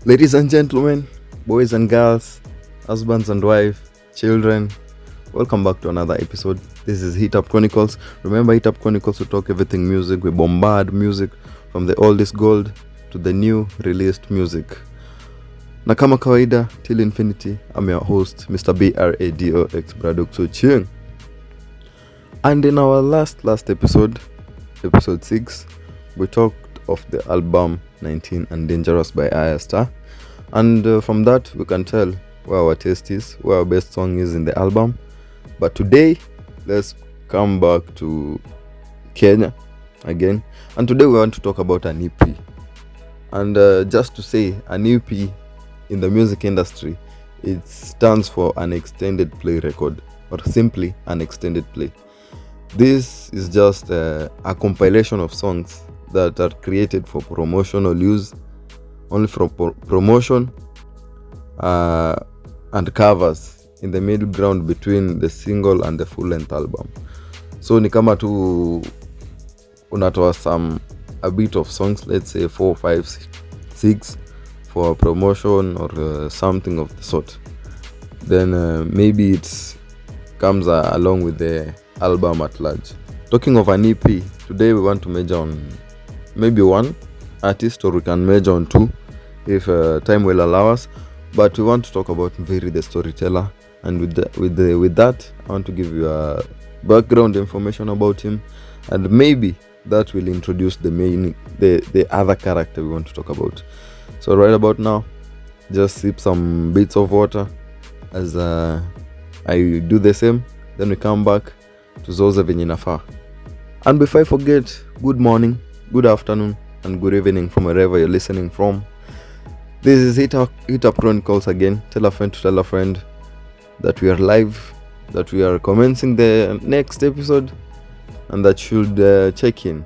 Ladies and gentlemen, boys and girls, husbands and wives, children, welcome back to another episode. This is Hit Up Chronicles. Remember, Hit Up Chronicles, we talk everything music. We bombard music from the oldest gold to the new released music. Na kama kawaida, till infinity, I'm your host, Mr. BRADOX Bradok Chieng. And in our last episode, episode 6, we talked of the album 19 and Dangerous by Ayastar. And from that, we can tell where our taste is, where our best song is in the album. But today, let's come back to Kenya again. And today we want to talk about an EP. And just to say, an EP in the music industry, it stands for an extended play record, or simply an extended play. This is just a compilation of songs that are created for promotional use, only for promotion and covers in the middle ground between the single and the full-length album. So ni kama tu unatoa a bit of songs, let's say 4, 5, 6 for promotion or something of the sort. Then maybe it comes along with the album at large. Talking of an EP, today we want to measure on maybe one artist, or we can measure on two if time will allow us. But we want to talk about Mviri the storyteller, and with that I want to give you a background information about him, and maybe that will introduce the other character we want to talk about. So right about now, just sip some bits of water as I do the same, then we come back to zoze venye inafaa. And before I forget, good morning, good afternoon, and good evening from wherever you're listening from. This is Hit Up Chronicles again. Tell a friend to tell a friend that we are live, that we are commencing the next episode, and that should check in.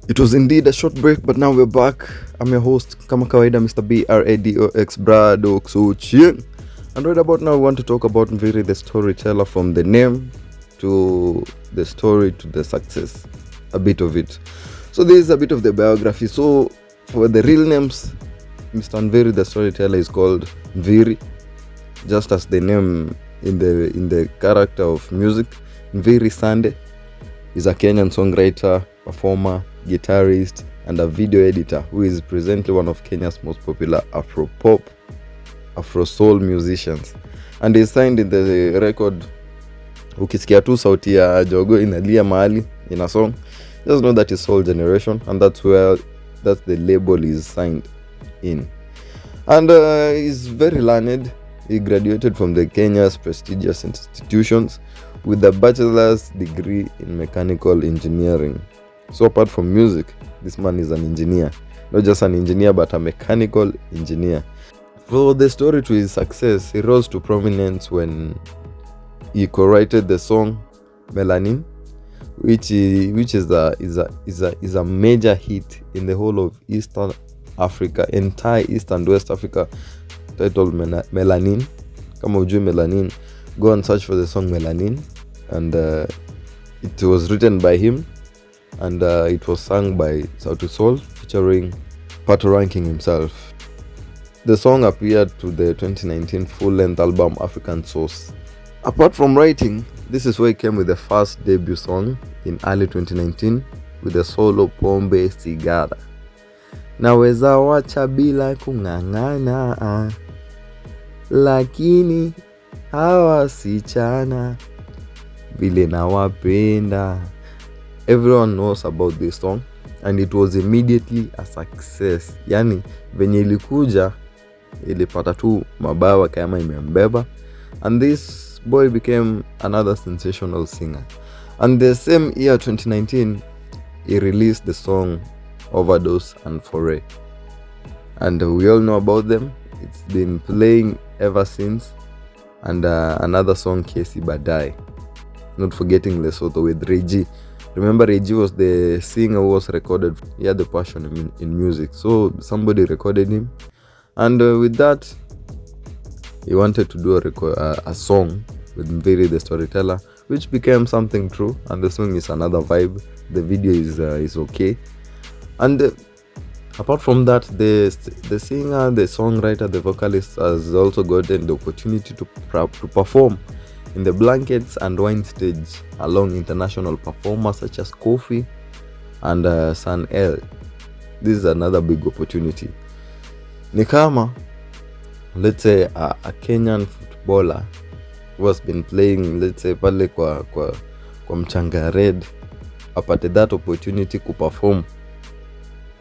It was indeed a short break, but now we're back. I'm your host, kama kawaida, Mr. BRADOX Bradok Chieng. And right about now, we want to talk about Mviri the storyteller, from the name to the story to the success. A bit of it. So this is a bit of the biography. So for the real names, Mr. Mviri the storyteller is called Mviri, just as the name in the character of music. Mviri Sande is a Kenyan songwriter, performer, guitarist, and a video editor who is presently one of Kenya's most popular Afro-pop, Afro-soul musicians. And he's signed in the record. Ukisikia tu sauti ya jogo inalia mahali in a song, just know that is Soul Generation, and that's the label is signed in. And he's very learned. He graduated from the Kenya's prestigious institutions with a bachelor's degree in mechanical engineering. So apart from music, this man is an engineer. Not just an engineer, but a mechanical engineer. For the story to his success, he rose to prominence when he co-wrote the song Melanin, which is a major hit in the whole of Eastern Africa, entire East and West Africa, titled Melanin. Kama ujui Melanin, go and search for the song Melanin, and it was written by him, and it was sung by Sauti Sol featuring Pato Ranking himself. The song appeared to the 2019 full-length album African Source. Apart from writing, this is where he came with the first debut song in early 2019 with the solo Pombe Sigara. Naweza wacha bila kung'ang'ana, lakini hawa sichana vile nawapenda. Everyone knows about this song, and it was immediately a success. Yani venye ilikuja ilipata tu mabawa kama imembeba, and this boy became another sensational singer. And the same year 2019, he released the song Overdose and Foray, and we all know about them. It's been playing ever since. And another song, Kesi Badai, not forgetting Lesotho with Reggie. Remember, Reggie was the singer who was recorded. He had the passion in music, so somebody recorded him, and with that he wanted to do a song with Mviri the storyteller, which became something true, and the song is another vibe. The video is okay, and apart from that, the singer, the songwriter, the vocalist has also gotten the opportunity to perform in the Blankets and Wine stage along international performers such as Kofi and San L. This is another big opportunity. Ni kama, let's say a Kenyan footballer who has been playing, let's say pale kwa Mchanga Red, apate that opportunity kuperform,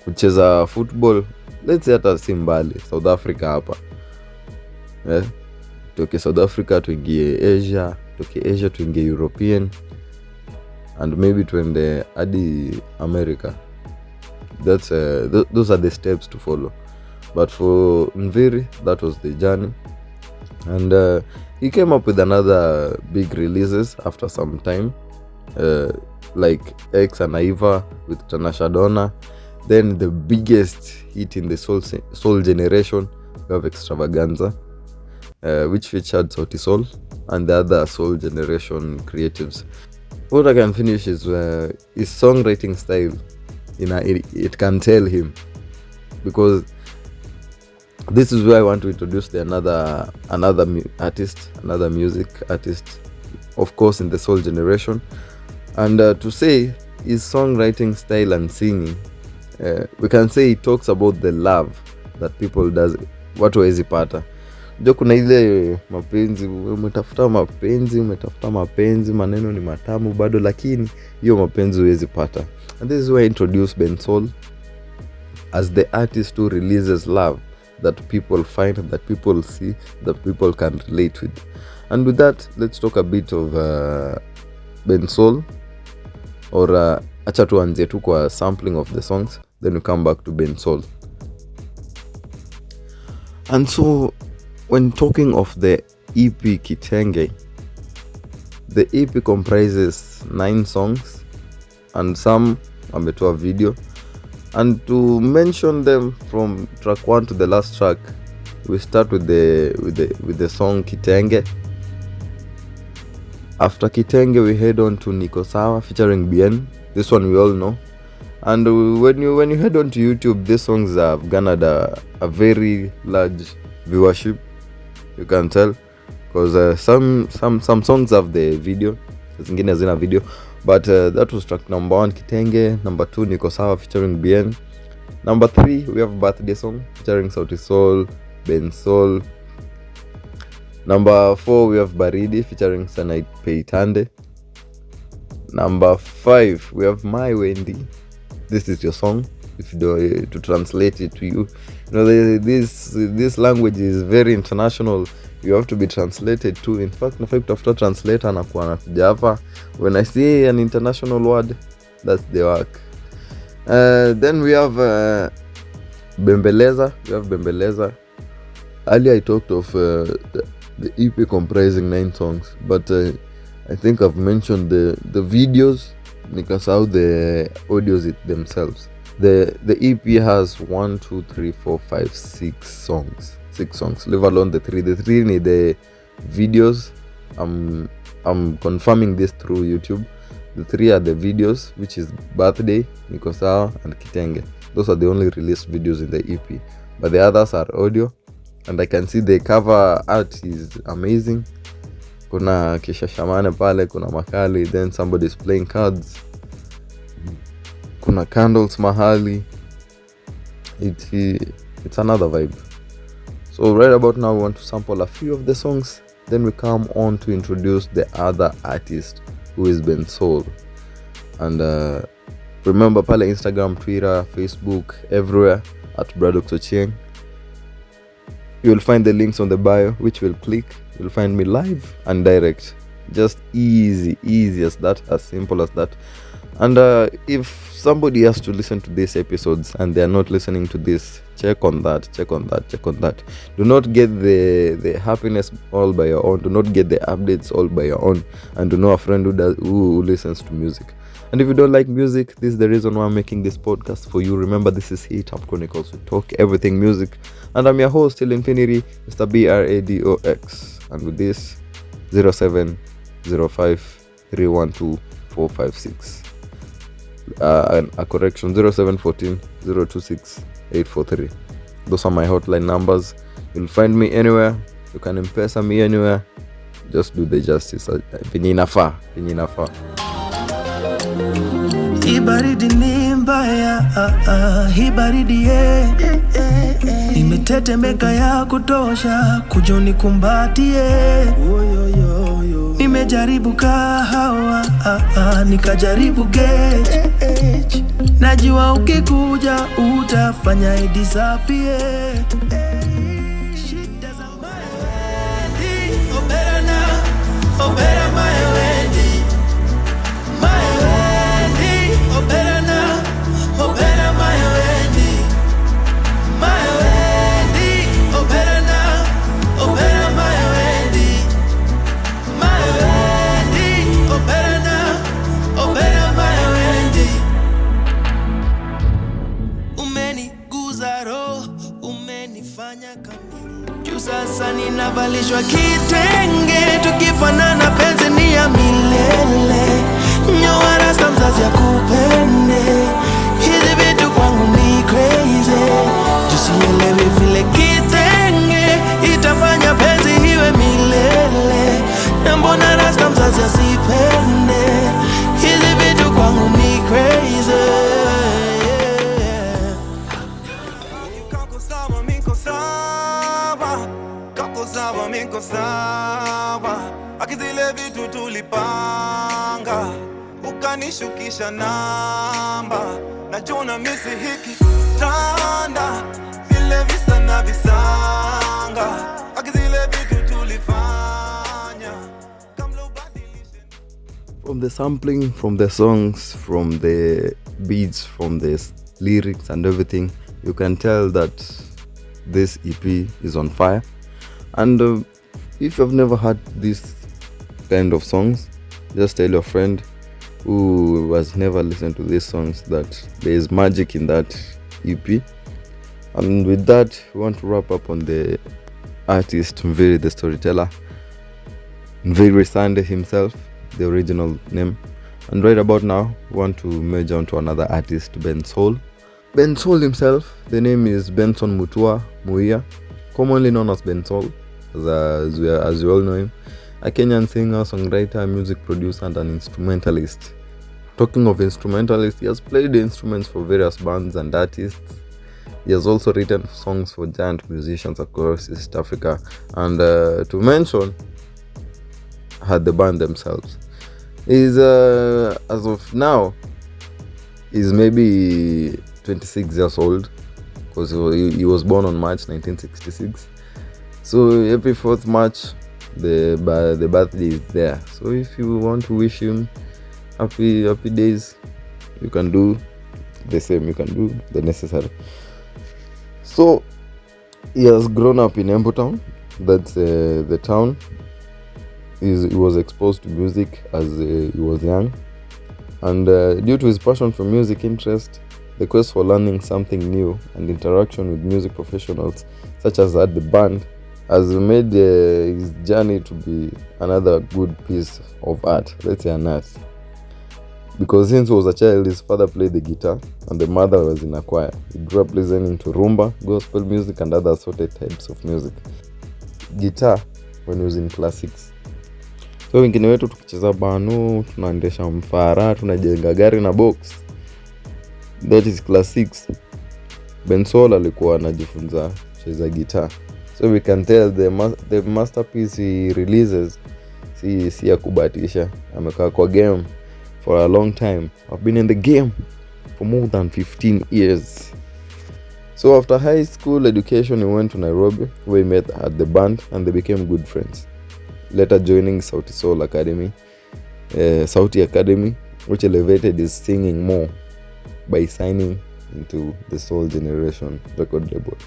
kucheza football, let's say hata si mbali South Africa hapa, toke South Africa tuingie Asia, toke Asia tuingie European, and maybe tuende hadi America. That's those are the steps to follow. But for Mviri, that was the journey, and he came up with another big releases after some time, like X and Aiva with Tanasha Donna. Then the biggest hit in the soul generation, we have Extravaganza, which featured Sauti Sol and the other soul generation creatives. What I can finish is his songwriting style. It can tell him, because this is where I want to introduce another artist, another music artist, of course in the soul generation, and to say his songwriting style and singing, we can say he talks about the love that people does, watu hawezi pata. Ndio kuna ile mapenzi, umetafuta mapenzi, maneno ni matamu bado, lakini hiyo mapenzi huwezi pata. And this is why I introduce Bensoul as the artist who releases love that people find, that people see, that people can relate with. And with that, let's talk a bit of Bensoul, or acha tuanzie tu kwa sampling of the songs, then we come back to Bensoul. And so when talking of the EP Kitenge, the EP comprises 9 songs and some ametoa video. And to mention them from track 1 to the last track, we start with the song Kitenge. After Kitenge, we head on to Niko Sawa featuring Bien. This one we all know. And when you head on to YouTube, these songs have garnered a very large viewership. You can tell, because some songs have the video, zingine hazina video. But that was track number 1, Kitenge. Number 2, Niko Sawa featuring Bien. Number 3, we have Birthday Song featuring Sauti Sol, Bensoul. Number 4, we have Baridi featuring Sanai Peitande. Number 5, we have My Wendy. This is your song. If you do to translate it to you, this language is very international. You have to be translated to. In fact, after translator anakuwa anakuja hapa. When I say an international word, that's the work. Then we have Bembeleza. We have Bembeleza. Earlier I talked of the EP comprising 9 songs, but I think I've mentioned the videos, nikasahau the audios themselves. The EP has 1, 2, 3, 4, 5, 6 songs. 6 songs. Leave alone the 3. The 3 need the videos. I'm confirming this through YouTube. The 3 are the videos, which is Birthday, Niko Sawa, and Kitenge. Those are the only released videos in the EP. But the others are audio. And I can see the cover art is amazing. Kuna Kisha Shamane pale, kuna Makali, then somebody's playing cards. Kuna candles mahali. It's another vibe. So right about now we want to sample a few of the songs, then we come on to introduce the other artist, who is Bensoul. And remember pale Instagram, Twitter, Facebook, everywhere at Bradoxochieng. You will find the links on the bio, which will click. You'll find me live and direct. Just easy as that, as simple as that. And if somebody has to listen to these episodes and they are not listening to this, check on that. Do not get the happiness all by your own. Do not get the updates all by your own. And to know a friend who listens to music. And if you don't like music, this is the reason why I'm making this podcast for you. Remember, this is Hit Up Chronicles. We talk everything music. And I'm your host till infinity, Mr. BRADOX. And with this, 0705312456. And a correction, 0714026843. Those are my hotline numbers. You'll find me anywhere. You can M-Pesa me anywhere. Just do the justice. Penye inafaa. Hii baridi ni mbaya, hii baridi nimetetemeka ya kutosha, kuja unikumbatie. Nimejaribu kahawa, nikajaribu gauge. Najua ukikuja utafanya idisappear. Shida za mawendi, obera mawendi. Sasa ninavalishwa kitenge, tukifanana penzi ni ya milele. Nyoa rasta mzazi ya kupende, hizi vitu kwangu ni crazy. Jusielewi vile kitenge itafanya penzi iwe milele. Na mbona rasta mzazi asipende, hizi vitu kwangu ni crazy. Miko sawa, akizile vitu tulipanga, ukanishukisha namba. Najuna misi hiki tanda, vile visa na visanga, akizile vitu tulifanya. From the sampling, from the songs, from the beats, from the lyrics and everything, you can tell that this EP is on fire. And if you've never heard this kind of songs, just tell your friend who has never listened to these songs that there is magic in that EP. And with that, we want to wrap up on the artist Mviri the storyteller, Mviri Sande himself, the original name. And right about now, we want to merge on to another artist, Ben Soul. Ben Soul himself, the name is Benson Mutua Muia, commonly known as Ben Soul. As you all know him, a Kenyan singer, songwriter, music producer, and an instrumentalist. Talking of instrumentalist, he has played the instruments for various bands and artists. He has also written songs for giant musicians across East Africa, and to mention, had the band themselves. He's as of now, he's maybe 26 years old, because he was born on March 1966. So every 4th March, the birthday is there. So if you want to wish him happy days, you can do the same. You can do the necessary. So he has grown up in Embu Town. That's the town. He was exposed to music as he was young, and due to his passion for music interest, the quest for learning something new, and interaction with music professionals such as at the band, has made his journey to be another good piece of art, let's say an art. Because since he was a child, his father played the guitar and the mother was in a choir. He grew up listening to rumba, gospel music, and other assorted types of music. Guitar when he was in class 6. So wengine wetu tukicheza bano, tunaendesha mfara, tunajenga gari na box. That is class 6. Ben Soul alikuwa anajifunza kucheza guitar. So we can tell the masterpiece he releases si ya kubatisha. Amekaa kwa game for a long time. I've been in the game for more than 15 years. So after high school education, he went to Nairobi, where he met at the band and they became good friends. Later joining Sauti Soul Academy, Sauti Academy, which elevated his singing more by signing into the Soul Generation record label.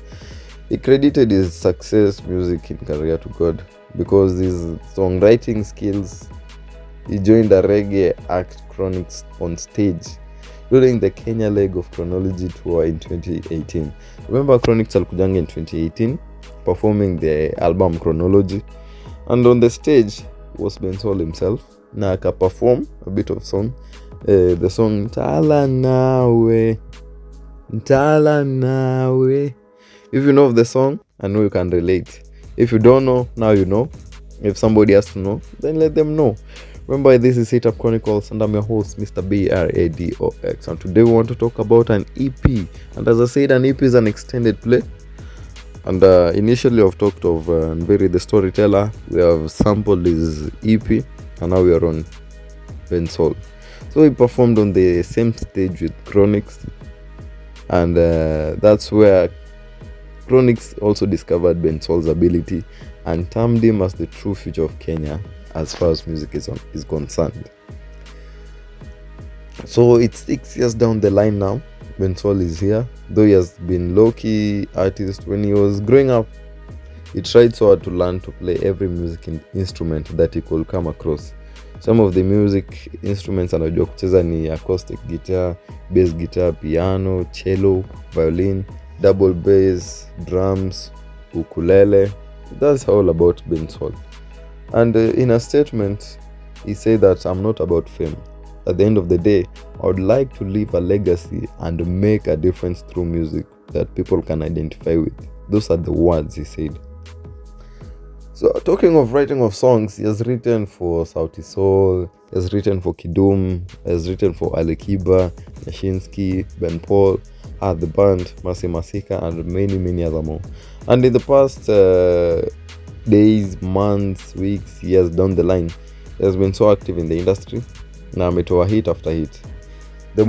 He credited his success music in career to God because his songwriting skills. He joined a reggae act Chronics on stage during the Kenya leg of Chronology tour in 2018. Remember Chronix alikujanga in 2018 performing the album Chronology, and on the stage was Bensoul himself na perform a bit of song, the song Ntala Nawe. If you know of the song, I know you can relate. If you don't know, now you know. If somebody has to know, then let them know. Remember, this is Hit Up Chronicles, and I'm your host, Mr. BRADOX. And today we want to talk about an EP. And as I said, an EP is an extended play. And initially, I've talked of Nviri the Storyteller. We have sampled his EP, and now we are on Bensoul. So he performed on the same stage with Chronix, and that's where Chronix also discovered Bensoul's ability and termed him as the true future of Kenya as far as music is concerned. So it's 6 years down the line now. Bensoul is here, though he has been low-key artist. When he was growing up, he tried so hard to learn to play every music instrument that he could come across. Some of the music instruments anajua kucheza ni acoustic guitar, bass guitar, piano, cello, violin, double bass, drums, ukulele. That's all about Bensoul. And in a statement, he said that I'm not about fame. At the end of the day, I would like to leave a legacy and make a difference through music that people can identify with. Those are the words he said. So talking of writing of songs, he has written for Sauti Sol, he has written for Kidum, he has written for Alikiba, Yashinsky, Ben Paul, The Band, Mercy Masika, and many other more. And in the past days, months, weeks, years down the line, he has been so active in the industry. Na ametoa hit after hit. The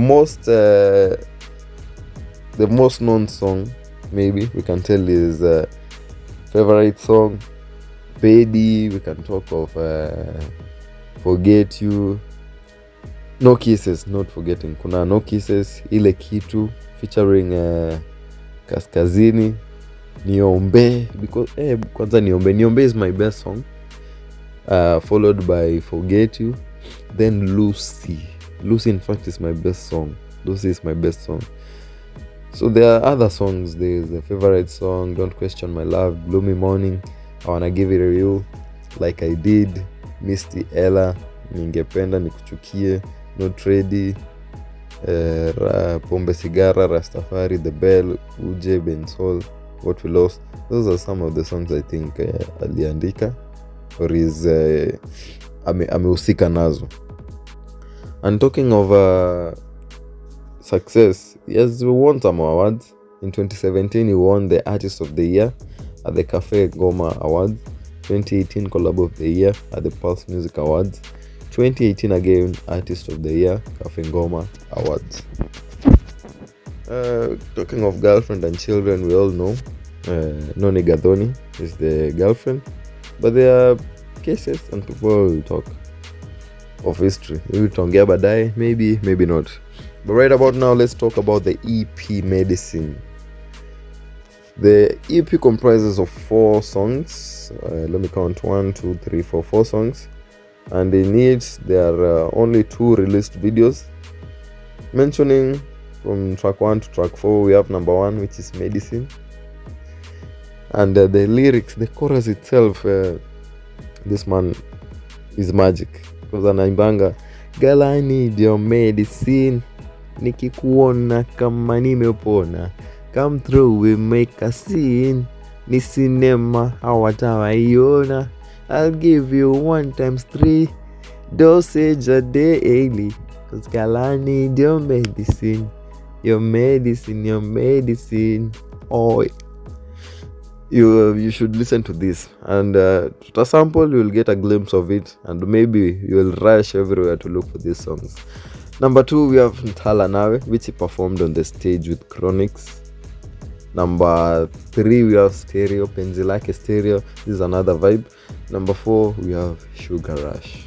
most known song, maybe we can tell, is favorite song, Pedi. We can talk of Forget You, No Kisses, not forgetting. Kuna No Kisses, Ile Kitu featuring Kaskazini, Niombe, because kwanza Niombe is my best song, followed by Forget You, then Lucy in fact is my best song. Lucy is my best song. So there are other songs. There's the favorite song, Don't Question My Love, Gloomy Morning, I Wanna Give It a You, Like I Did, Misty Ella, Ningependa Nikuchukie, Not Ready, Pombe Sigara, Rastafari, The Bell, Uje, Bensoul, What We Lost. Those are some of the songs I think aliandika or is amehusika nazo. And talking of success, he has won some awards. In 2017, he won the Artist of the Year at the Cafe Ngoma Awards. 2018, Collab of the Year at the Pulse Music Awards. 2018 again, Artist of the Year, Cafe Ngoma Awards. Talking of girlfriend and children, we all know Noni Gathoni is the girlfriend, but there are cases and people will talk of history. We will tongea baadaye, maybe not. But right about now, let's talk about the EP Medicine. The EP comprises of 4 songs. Let me count: 1, 2, 3, 4, 4 songs. And in it, there are only 2 released videos. Mentioning from track 1 to track 4, we have number 1, which is Medicine. And the lyrics, the chorus itself, this man is magic. Because anaimbanga, girl, I need your medicine, nikikuona kama nimepona, come through, we make a scene, ni cinema hawatawaiona, I'll give you 1 times 3 dosage a day daily, cause girl, I need your medicine, your medicine. Oh, you should listen to this, and to a sample you will get a glimpse of it, and maybe you will rush everywhere to look for these songs. Number 2, we have Ntala Nawe, which he performed on the stage with Chronix. Number 3, we have Stereo, Penzi Lake Stereo. This is another vibe. Number 4, we have Sugar Rush.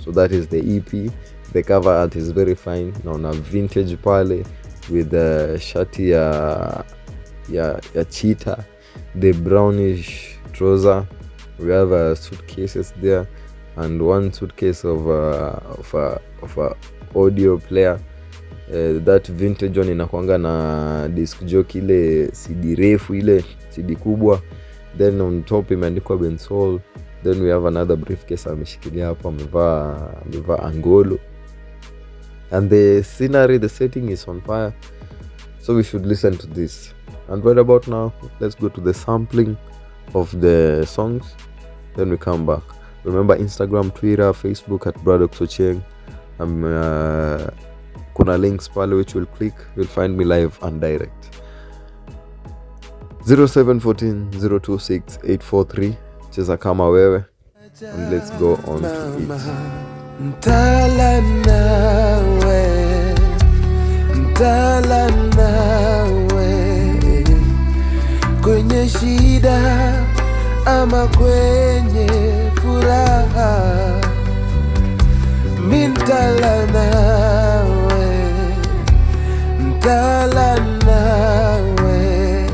So that is the EP. The cover art is very fine. Now na vintage pale with the shati ya cheetah, the brownish trouser. We have suitcases there, and 1 suitcase of a audio player. That vintage one inakuanga na disc jockey, ile CD refu, ile CD kubwa, then on top imeandikwa Bensol. Then we have another briefcase ameshikilia hapo, amevaa angolo, and the scenery, the setting is on fire. So we should listen to this. And right about now, let's go to the sampling of the songs, then we come back. Remember Instagram, Twitter, Facebook at Bradoxocheng. Kuna links pale which will click, you'll find me live and direct. 0714 026 843. Cheza kama wewe, and let's go on to it. Mtala nawe kwenye shida ama kwenye furaha, mtala nawe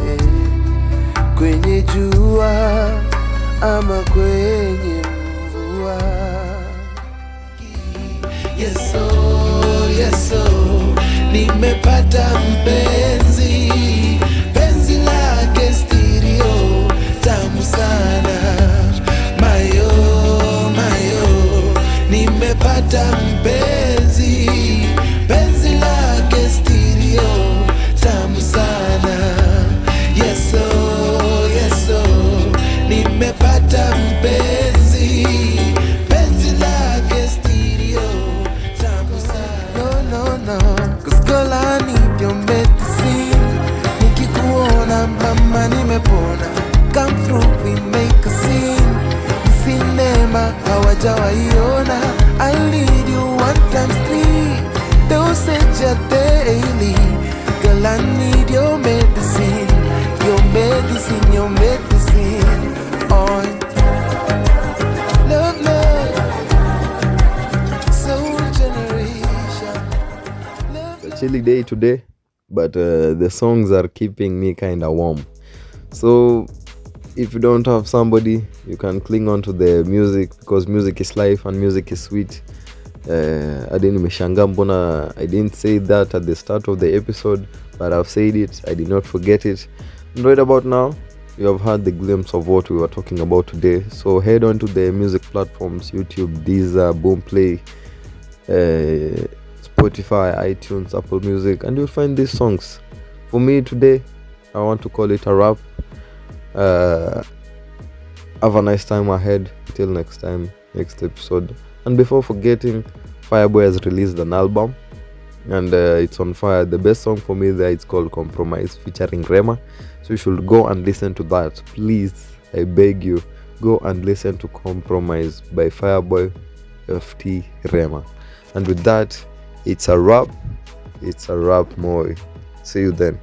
kwenye jua ama kwenye mvua. Yeso, nimepata mpenzi, penzi lake stereo tamu sana. Mayo, nimepata mpenzi, penzi lake stereo tamu sana. Yeso, nimepata mpenzi, penzi lake stereo tamu sana. No, cause girl I need your medicine. Nikikuona mama nimepona. Come through, we make a scene. Cinema hawajawaiona. I need you 1x3. Dosage ya daily. Girl I need your medicine. Your medicine. On love, soul generation. It's a chilly day today, but the songs are keeping me kind of warm. So if you don't have somebody, you can cling on to the music, because music is life and music is sweet. I didn't say that at the start of the episode, but I've said it. I did not forget it. And right about now, you have had the glimpse of what we were talking about today. So head on to the music platforms: YouTube, Deezer, Boomplay, Spotify, iTunes, Apple Music, and you'll find these songs. For me today, I want to call it a wrap. Have a nice time ahead. Till next time, next episode. And before forgetting, Fireboy has released an album, and it's on fire. The best song for me there, it's called Compromise, featuring Rema. So you should go and listen to that. Please, I beg you, go and listen to Compromise by Fireboy, FT, Rema. And with that, it's a wrap. It's a wrap, more. See you then.